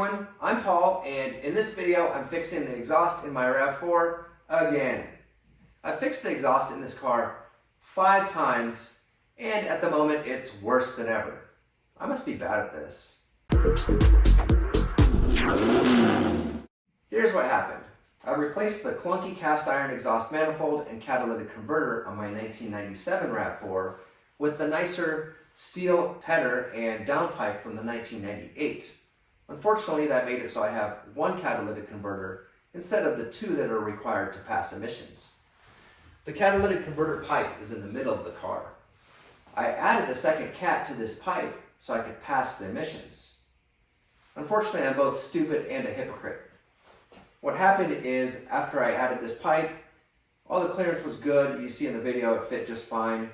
everyone, I'm Paul, and in this video I'm fixing the exhaust in my RAV4 again. I've fixed the exhaust in this car 5 times, and at the moment it's worse than ever. I must be bad at this. Here's what happened. I replaced the clunky cast iron exhaust manifold and catalytic converter on my 1997 RAV4 with the nicer steel header and downpipe from the 1998. Unfortunately, that made it so I have one catalytic converter instead of the 2 that are required to pass emissions. The catalytic converter pipe is in the middle of the car. I added a second cat to this pipe so I could pass the emissions. Unfortunately, I'm both stupid and a hypocrite. What happened is, after I added this pipe, all the clearance was good. You see in the video it fit just fine.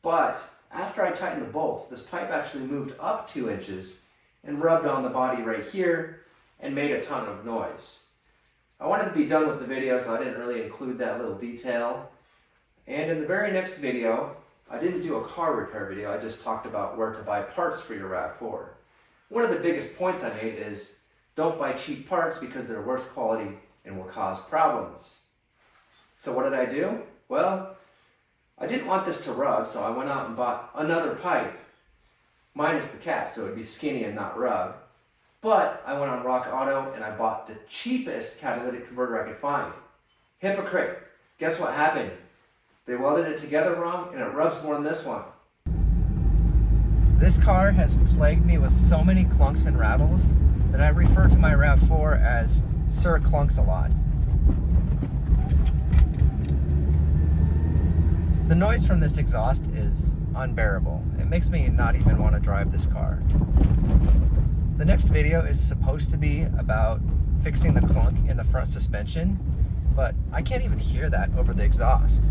But after I tightened the bolts, this pipe actually moved up 2 inches and rubbed on the body right here and made a ton of noise. I wanted to be done with the video, so I didn't really include that little detail. And in the very next video, I didn't do a car repair video, I just talked about where to buy parts for your RAV4. One of the biggest points I made is don't buy cheap parts because they're worse quality and will cause problems. So what did I do? Well, I didn't want this to rub, so I went out and bought another pipe, minus the cat, so it would be skinny and not rub. But I went on Rock Auto and I bought the cheapest catalytic converter I could find. Hypocrite. Guess what happened? They welded it together wrong and it rubs more than this one. This car has plagued me with so many clunks and rattles that I refer to my RAV4 as Sir Clunks-a-Lot. The noise from this exhaust is unbearable. It makes me not even want to drive this car. The next video is supposed to be about fixing the clunk in the front suspension, but I can't even hear that over the exhaust.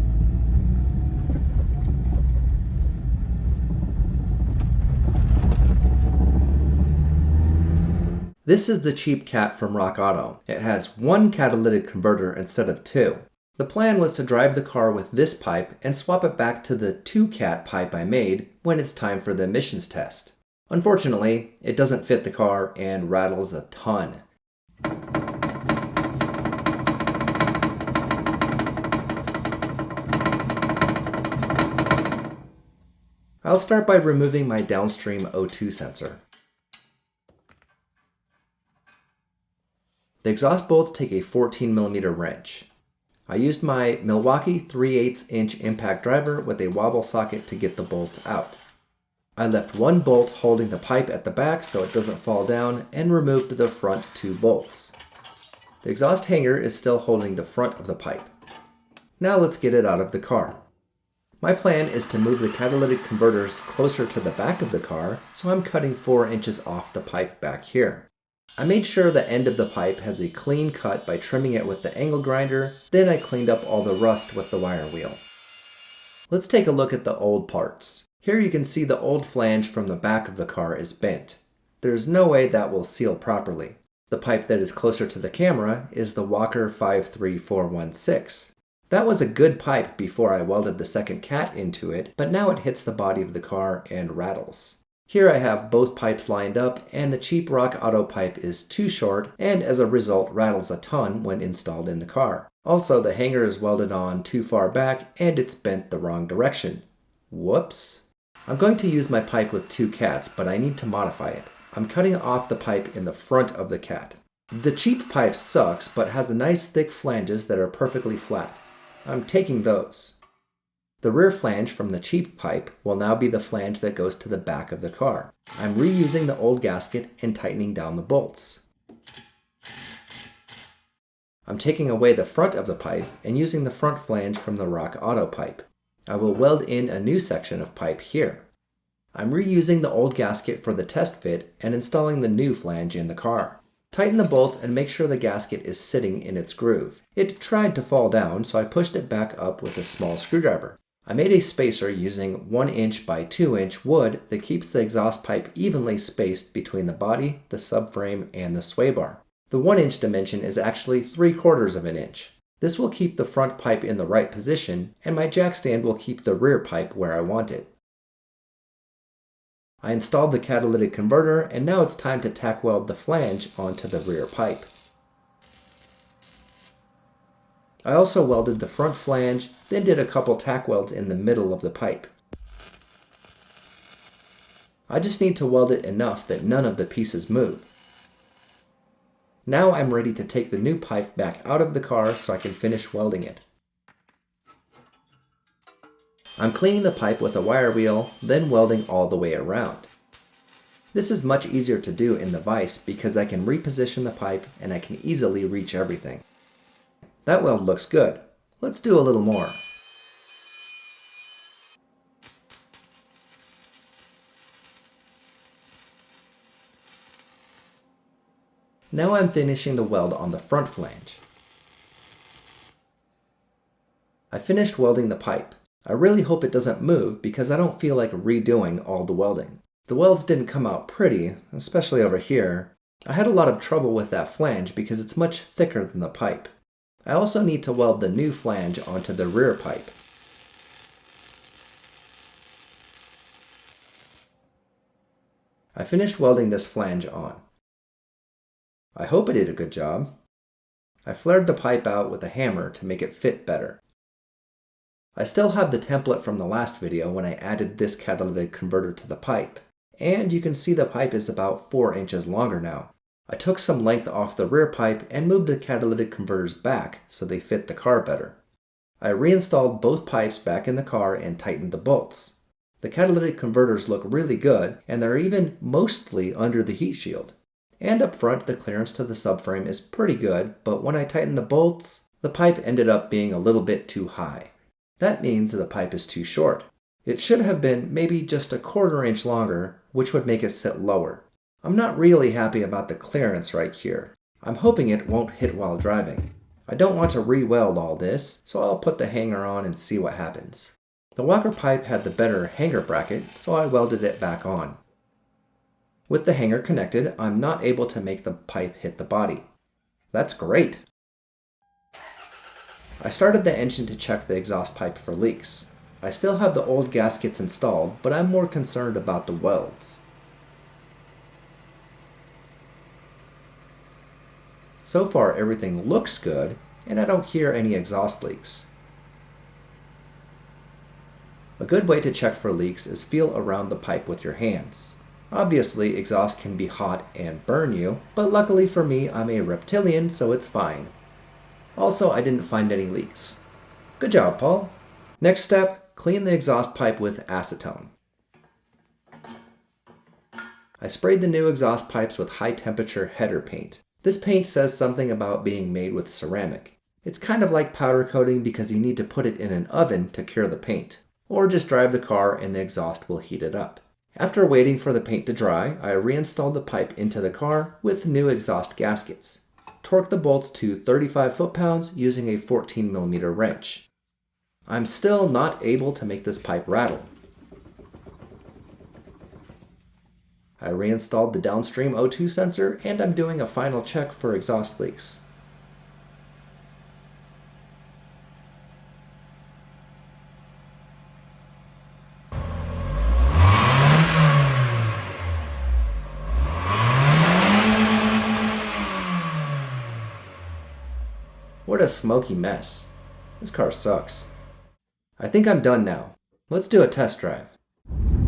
This is the cheap cat from Rock Auto. It has 1 catalytic converter instead of 2. The plan was to drive the car with this pipe and swap it back to the 2 cat pipe I made when it's time for the emissions test. Unfortunately, it doesn't fit the car and rattles a ton. I'll start by removing my downstream O2 sensor. The exhaust bolts take a 14mm wrench. I used my Milwaukee 3/8 inch impact driver with a wobble socket to get the bolts out. I left 1 bolt holding the pipe at the back so it doesn't fall down and removed the front 2 bolts. The exhaust hanger is still holding the front of the pipe. Now let's get it out of the car. My plan is to move the catalytic converters closer to the back of the car, so I'm cutting 4 inches off the pipe back here. I made sure the end of the pipe has a clean cut by trimming it with the angle grinder, then I cleaned up all the rust with the wire wheel. Let's take a look at the old parts. Here you can see the old flange from the back of the car is bent. There's no way that will seal properly. The pipe that is closer to the camera is the Walker 53416. That was a good pipe before I welded the second cat into it, but now it hits the body of the car and rattles. Here I have both pipes lined up, and the cheap Rock Auto pipe is too short and as a result rattles a ton when installed in the car. Also, the hanger is welded on too far back and it's bent the wrong direction. Whoops. I'm going to use my pipe with 2 cats, but I need to modify it. I'm cutting off the pipe in the front of the cat. The cheap pipe sucks, but has nice thick flanges that are perfectly flat. I'm taking those. The rear flange from the cheap pipe will now be the flange that goes to the back of the car. I'm reusing the old gasket and tightening down the bolts. I'm taking away the front of the pipe and using the front flange from the Rock Auto pipe. I will weld in a new section of pipe here. I'm reusing the old gasket for the test fit and installing the new flange in the car. Tighten the bolts and make sure the gasket is sitting in its groove. It tried to fall down, so I pushed it back up with a small screwdriver. I made a spacer using 1 inch by 2 inch wood that keeps the exhaust pipe evenly spaced between the body, the subframe, and the sway bar. The 1 inch dimension is actually 3/4 of an inch. This will keep the front pipe in the right position, and my jack stand will keep the rear pipe where I want it. I installed the catalytic converter, and now it's time to tack weld the flange onto the rear pipe. I also welded the front flange, then did a couple tack welds in the middle of the pipe. I just need to weld it enough that none of the pieces move. Now I'm ready to take the new pipe back out of the car so I can finish welding it. I'm cleaning the pipe with a wire wheel, then welding all the way around. This is much easier to do in the vise because I can reposition the pipe and I can easily reach everything. That weld looks good. Let's do a little more. Now I'm finishing the weld on the front flange. I finished welding the pipe. I really hope it doesn't move because I don't feel like redoing all the welding. The welds didn't come out pretty, especially over here. I had a lot of trouble with that flange because it's much thicker than the pipe. I also need to weld the new flange onto the rear pipe. I finished welding this flange on. I hope I did a good job. I flared the pipe out with a hammer to make it fit better. I still have the template from the last video when I added this catalytic converter to the pipe, and you can see the pipe is about 4 inches longer now. I took some length off the rear pipe and moved the catalytic converters back so they fit the car better. I reinstalled both pipes back in the car and tightened the bolts. The catalytic converters look really good, and they're even mostly under the heat shield. And up front, the clearance to the subframe is pretty good, but when I tightened the bolts, the pipe ended up being a little bit too high. That means the pipe is too short. It should have been maybe just a 1/4 inch longer, which would make it sit lower. I'm not really happy about the clearance right here. I'm hoping it won't hit while driving. I don't want to re-weld all this, so I'll put the hanger on and see what happens. The walker pipe had the better hanger bracket, so I welded it back on. With the hanger connected, I'm not able to make the pipe hit the body. That's great! I started the engine to check the exhaust pipe for leaks. I still have the old gaskets installed, but I'm more concerned about the welds. So far everything looks good, and I don't hear any exhaust leaks. A good way to check for leaks is feel around the pipe with your hands. Obviously, exhaust can be hot and burn you, but luckily for me, I'm a reptilian, so it's fine. Also, I didn't find any leaks. Good job, Paul. Next step, clean the exhaust pipe with acetone. I sprayed the new exhaust pipes with high temperature header paint. This paint says something about being made with ceramic. It's kind of like powder coating because you need to put it in an oven to cure the paint, or just drive the car and the exhaust will heat it up. After waiting for the paint to dry, I reinstalled the pipe into the car with new exhaust gaskets. Torque the bolts to 35 foot-pounds using a 14mm wrench. I'm still not able to make this pipe rattle. I reinstalled the downstream O2 sensor, and I'm doing a final check for exhaust leaks. What a smoky mess. This car sucks. I think I'm done now. Let's do a test drive.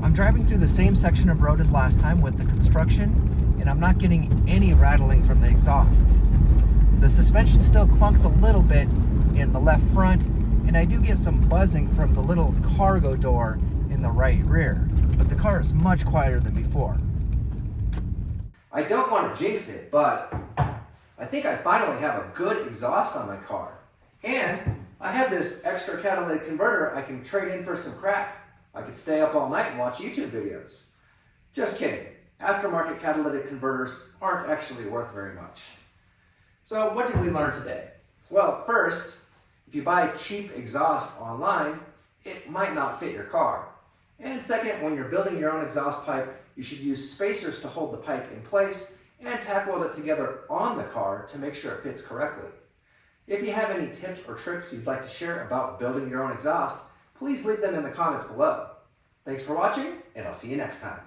I'm driving through the same section of road as last time with the construction, and I'm not getting any rattling from the exhaust. The suspension still clunks a little bit in the left front, and I do get some buzzing from the little cargo door in the right rear, but the car is much quieter than before. I don't want to jinx it, but I think I finally have a good exhaust on my car. And I have this extra catalytic converter I can trade in for some crack. I could stay up all night and watch YouTube videos. Just kidding. Aftermarket catalytic converters aren't actually worth very much. So what did we learn today? Well, first, if you buy cheap exhaust online, it might not fit your car. And second, when you're building your own exhaust pipe, you should use spacers to hold the pipe in place and tack weld it together on the car to make sure it fits correctly. If you have any tips or tricks you'd like to share about building your own exhaust, please leave them in the comments below. Thanks for watching, and I'll see you next time.